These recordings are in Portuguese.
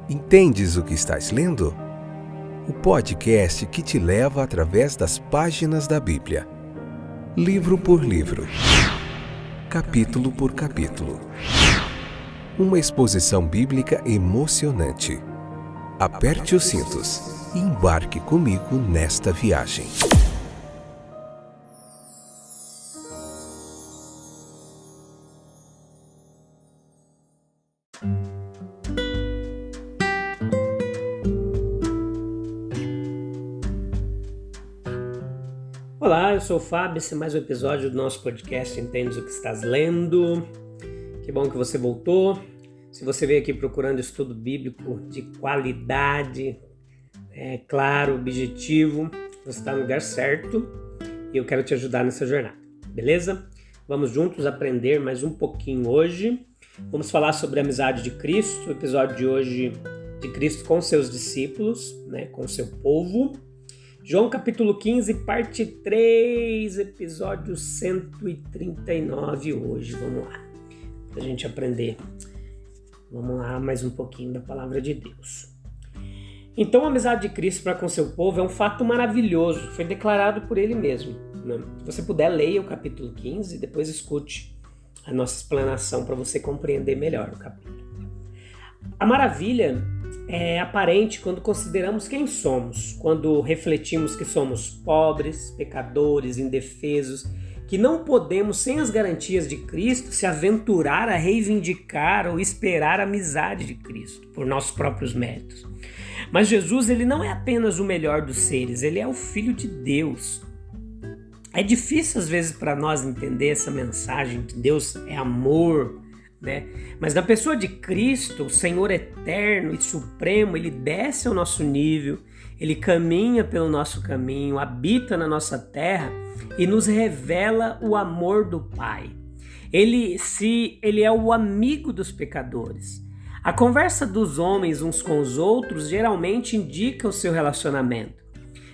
Entendes o que estás lendo? O podcast que te leva através das páginas da Bíblia. Livro por livro. Capítulo por capítulo. Uma exposição bíblica emocionante. Aperte os cintos e embarque comigo nesta viagem. Olá, eu sou o Fábio, esse é mais um episódio do nosso podcast Entendes o que estás lendo. Que bom que você voltou. Se você veio aqui procurando estudo bíblico de qualidade, claro, objetivo, você está no lugar certo e eu quero te ajudar nessa jornada, beleza? Vamos juntos aprender mais um pouquinho hoje. Vamos falar sobre a amizade de Cristo, o episódio de hoje de Cristo com seus discípulos, com o seu povo. João capítulo 15, parte 3, episódio 139 hoje. Vamos lá, para a gente aprender. Vamos lá, mais um pouquinho da palavra de Deus. Então, a amizade de Cristo para com seu povo é um fato maravilhoso. Foi declarado por ele mesmo. Se você puder, leia o capítulo 15 e depois escute a nossa explanação para você compreender melhor o capítulo. A maravilha é aparente quando consideramos quem somos, quando refletimos que somos pobres, pecadores, indefesos, que não podemos, sem as garantias de Cristo, se aventurar a reivindicar ou esperar a amizade de Cristo, por nossos próprios méritos. Mas Jesus, ele não é apenas o melhor dos seres, ele é o Filho de Deus. É difícil às vezes para nós entender essa mensagem que Deus é amor, Mas na pessoa de Cristo, o Senhor eterno e supremo, ele desce ao nosso nível, ele caminha pelo nosso caminho, habita na nossa terra e nos revela o amor do Pai. Ele é o amigo dos pecadores. A conversa dos homens uns com os outros geralmente indica o seu relacionamento.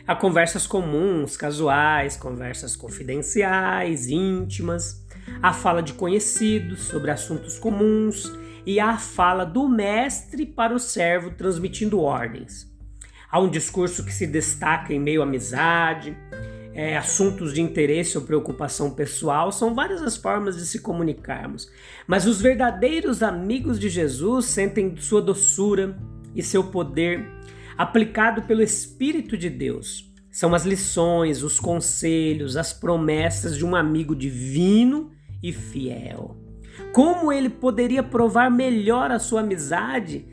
Há conversas comuns, casuais, conversas confidenciais, íntimas. Há fala de conhecidos sobre assuntos comuns e há a fala do mestre para o servo transmitindo ordens. Há um discurso que se destaca em meio à amizade, assuntos de interesse ou preocupação pessoal, são várias as formas de se comunicarmos. Mas os verdadeiros amigos de Jesus sentem sua doçura e seu poder aplicado pelo Espírito de Deus. São as lições, os conselhos, as promessas de um amigo divino e fiel. Como ele poderia provar melhor a sua amizade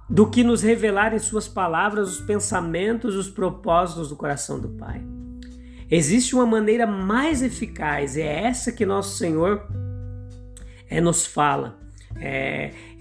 do que nos revelar em suas palavras os pensamentos, os propósitos do coração do Pai? Existe uma maneira mais eficaz, é essa que nosso Senhor nos fala.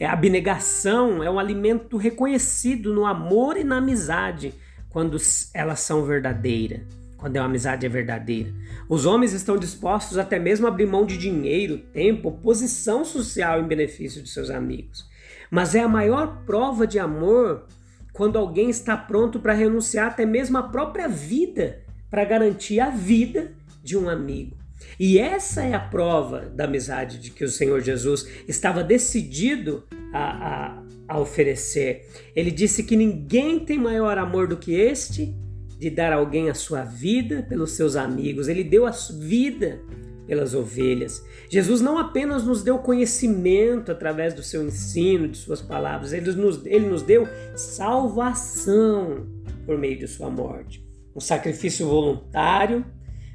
A abnegação é um alimento reconhecido no amor e na amizade quando elas são verdadeiras, quando a amizade é verdadeira. Os homens estão dispostos até mesmo a abrir mão de dinheiro, tempo, posição social em benefício de seus amigos. Mas é a maior prova de amor quando alguém está pronto para renunciar até mesmo à própria vida para garantir a vida de um amigo. E essa é a prova da amizade de que o Senhor Jesus estava decidido a oferecer. Ele disse que ninguém tem maior amor do que este, de dar a alguém a sua vida pelos seus amigos. Ele deu a vida pelas ovelhas. Jesus não apenas nos deu conhecimento através do seu ensino, de suas palavras, ele nos deu salvação por meio de sua morte. Um sacrifício voluntário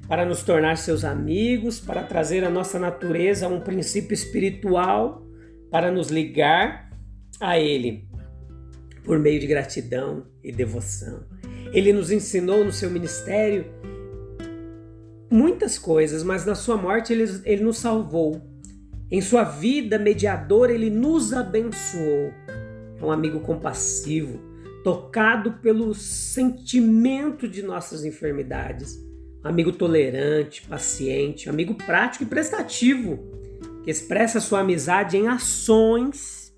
para nos tornar seus amigos, para trazer a nossa natureza a um princípio espiritual, para nos ligar a Ele por meio de gratidão e devoção. Ele nos ensinou no seu ministério muitas coisas, mas na sua morte ele nos salvou. Em sua vida mediadora, ele nos abençoou. É um amigo compassivo, tocado pelo sentimento de nossas enfermidades. Um amigo tolerante, paciente, um amigo prático e prestativo, que expressa sua amizade em ações.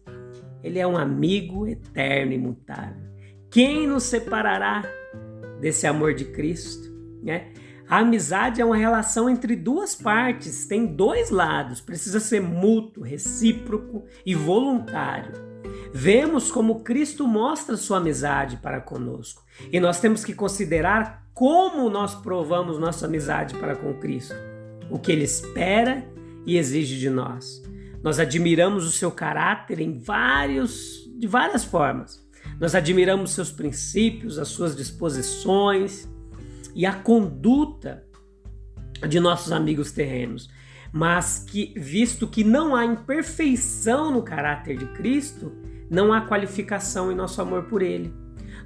Ele é um amigo eterno e imutável. Quem nos separará desse amor de Cristo? A amizade é uma relação entre duas partes, tem dois lados, precisa ser mútuo, recíproco e voluntário. Vemos como Cristo mostra sua amizade para conosco. E nós temos que considerar como nós provamos nossa amizade para com Cristo. O que Ele espera e exige de nós. Nós admiramos o seu caráter de várias formas. Nós admiramos seus princípios, as suas disposições e a conduta de nossos amigos terrenos. Mas visto que não há imperfeição no caráter de Cristo, não há qualificação em nosso amor por Ele.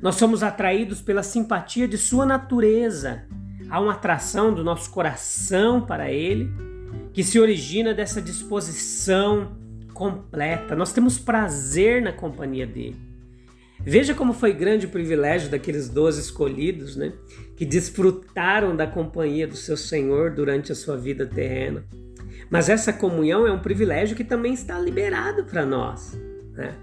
Nós somos atraídos pela simpatia de sua natureza. Há uma atração do nosso coração para Ele, que se origina dessa disposição completa. Nós temos prazer na companhia dele. Veja como foi grande o privilégio daqueles 12 escolhidos, né? Que desfrutaram da companhia do seu Senhor durante a sua vida terrena. Mas essa comunhão é um privilégio que também está liberado para nós, né?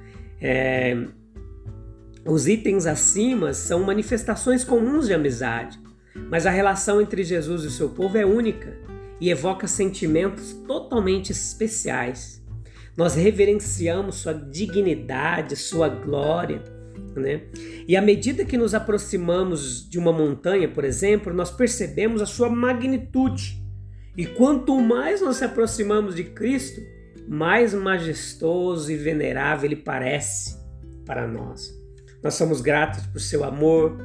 Os itens acima são manifestações comuns de amizade, mas a relação entre Jesus e o seu povo é única e evoca sentimentos totalmente especiais. Nós reverenciamos sua dignidade, sua glória, né? E à medida que nos aproximamos de uma montanha, por exemplo, nós percebemos a sua magnitude. E quanto mais nós se aproximamos de Cristo, mais majestoso e venerável Ele parece para nós. Nós somos gratos por seu amor,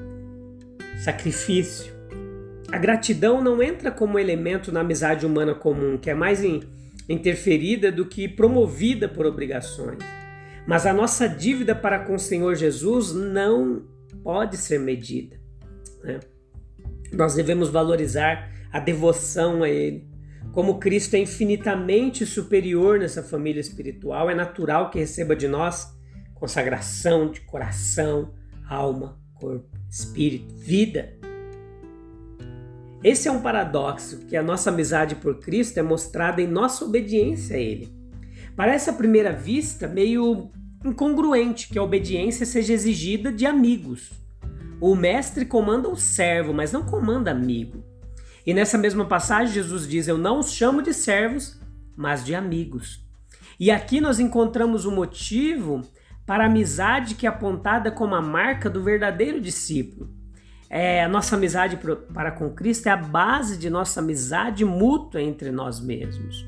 sacrifício. A gratidão não entra como elemento na amizade humana comum, que é mais interferida do que promovida por obrigações. Mas a nossa dívida para com o Senhor Jesus não pode ser medida, né? Nós devemos valorizar a devoção a Ele. Como Cristo é infinitamente superior nessa família espiritual, é natural que receba de nós consagração de coração, alma, corpo, espírito, vida. Esse é um paradoxo, que a nossa amizade por Cristo é mostrada em nossa obediência a Ele. Parece à primeira vista meio incongruente que a obediência seja exigida de amigos. O mestre comanda o servo, mas não comanda amigo. E nessa mesma passagem Jesus diz: eu não os chamo de servos, mas de amigos. E aqui nós encontramos o motivo para a amizade que é apontada como a marca do verdadeiro discípulo. A nossa amizade para com Cristo é a base de nossa amizade mútua entre nós mesmos.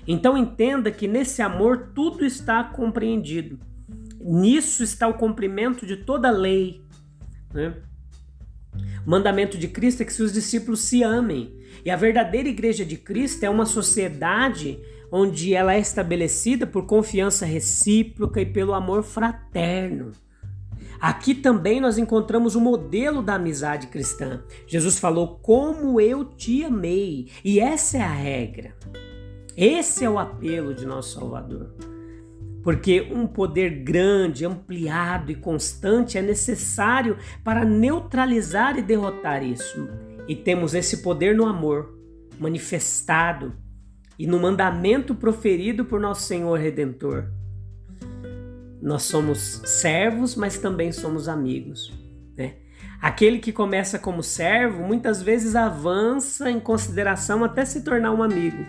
Então entenda que nesse amor tudo está compreendido. Nisso está o cumprimento de toda a lei, né? O mandamento de Cristo é que seus discípulos se amem. E a verdadeira igreja de Cristo é uma sociedade onde ela é estabelecida por confiança recíproca e pelo amor fraterno. Aqui também nós encontramos o modelo da amizade cristã. Jesus falou: como eu te amei. E essa é a regra. Esse é o apelo de nosso Salvador. Porque um poder grande, ampliado e constante é necessário para neutralizar e derrotar isso. E temos esse poder no amor, manifestado e no mandamento proferido por nosso Senhor Redentor. Nós somos servos, mas também somos amigos, né? Aquele que começa como servo, muitas vezes avança em consideração até se tornar um amigo.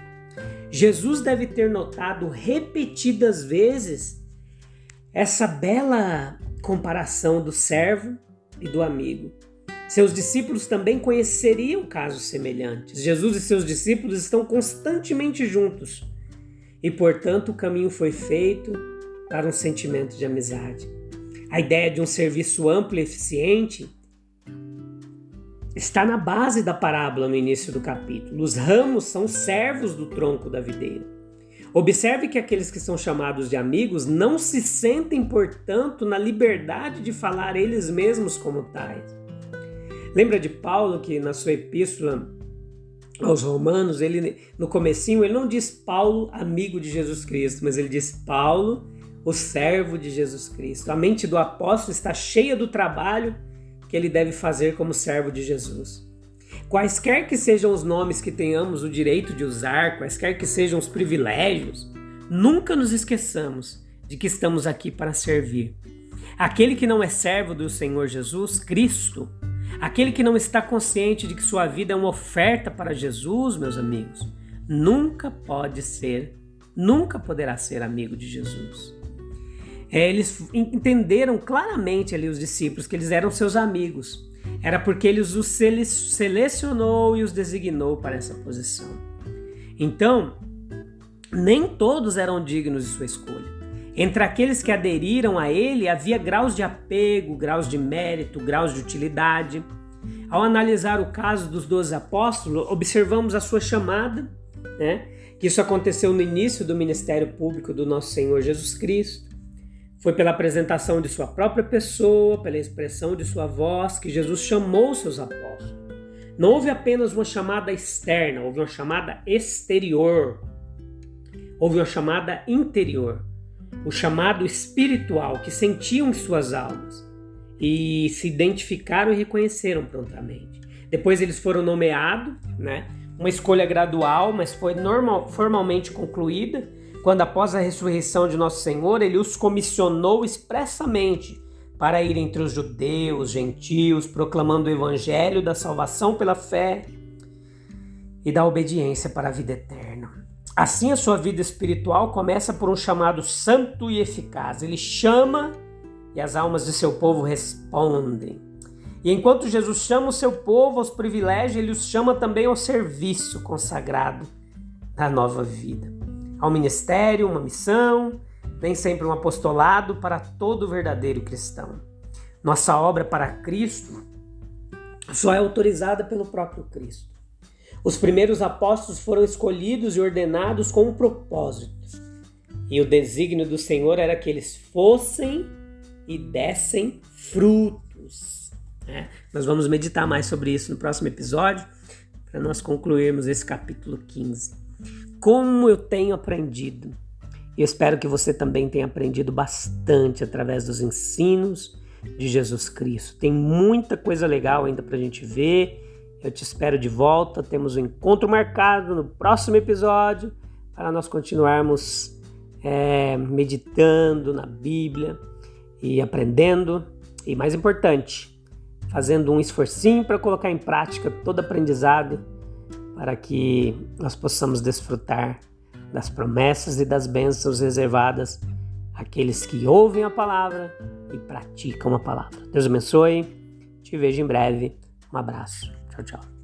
Jesus deve ter notado repetidas vezes essa bela comparação do servo e do amigo. Seus discípulos também conheceriam casos semelhantes. Jesus e seus discípulos estão constantemente juntos e, portanto, o caminho foi feito para um sentimento de amizade. A ideia de um serviço amplo e eficiente está na base da parábola no início do capítulo. Os ramos são servos do tronco da videira. Observe que aqueles que são chamados de amigos não se sentem, portanto, na liberdade de falar eles mesmos como tais. Lembra de Paulo que na sua epístola aos Romanos, no comecinho, ele não diz Paulo, amigo de Jesus Cristo, mas ele diz Paulo, o servo de Jesus Cristo. A mente do apóstolo está cheia do trabalho que ele deve fazer como servo de Jesus. Quaisquer que sejam os nomes que tenhamos o direito de usar, quaisquer que sejam os privilégios, nunca nos esqueçamos de que estamos aqui para servir. Aquele que não é servo do Senhor Jesus Cristo, aquele que não está consciente de que sua vida é uma oferta para Jesus, meus amigos, nunca poderá ser amigo de Jesus. Eles entenderam claramente ali, os discípulos, que eles eram seus amigos. Era porque ele os selecionou e os designou para essa posição. Então, nem todos eram dignos de sua escolha. Entre aqueles que aderiram a ele, havia graus de apego, graus de mérito, graus de utilidade. Ao analisar o caso dos 12 apóstolos, observamos a sua chamada, que isso aconteceu no início do ministério público do nosso Senhor Jesus Cristo. Foi pela apresentação de sua própria pessoa, pela expressão de sua voz, que Jesus chamou seus apóstolos. Não houve apenas uma chamada externa, houve uma chamada exterior. Houve uma chamada interior, o chamado espiritual, que sentiam em suas almas e se identificaram e reconheceram prontamente. Depois eles foram nomeados, uma escolha gradual, mas foi formalmente concluída, quando após a ressurreição de nosso Senhor, ele os comissionou expressamente para ir entre os judeus, gentios, proclamando o evangelho da salvação pela fé e da obediência para a vida eterna. Assim, a sua vida espiritual começa por um chamado santo e eficaz. Ele chama e as almas de seu povo respondem. E enquanto Jesus chama o seu povo aos privilégios, ele os chama também ao serviço consagrado da nova vida. Ao ministério, uma missão, nem sempre um apostolado para todo verdadeiro cristão. Nossa obra para Cristo só é autorizada pelo próprio Cristo. Os primeiros apóstolos foram escolhidos e ordenados com um propósito. E o desígnio do Senhor era que eles fossem e dessem frutos. Nós vamos meditar mais sobre isso no próximo episódio, para nós concluirmos esse capítulo 15. Como eu tenho aprendido, e eu espero que você também tenha aprendido bastante através dos ensinos de Jesus Cristo. Tem muita coisa legal ainda para a gente ver. Eu te espero de volta. Temos um encontro marcado no próximo episódio para nós continuarmos meditando na Bíblia e aprendendo. E mais importante, fazendo um esforcinho para colocar em prática todo aprendizado para que nós possamos desfrutar das promessas e das bênçãos reservadas àqueles que ouvem a palavra e praticam a palavra. Deus abençoe. Te vejo em breve. Um abraço. Tchau, tchau.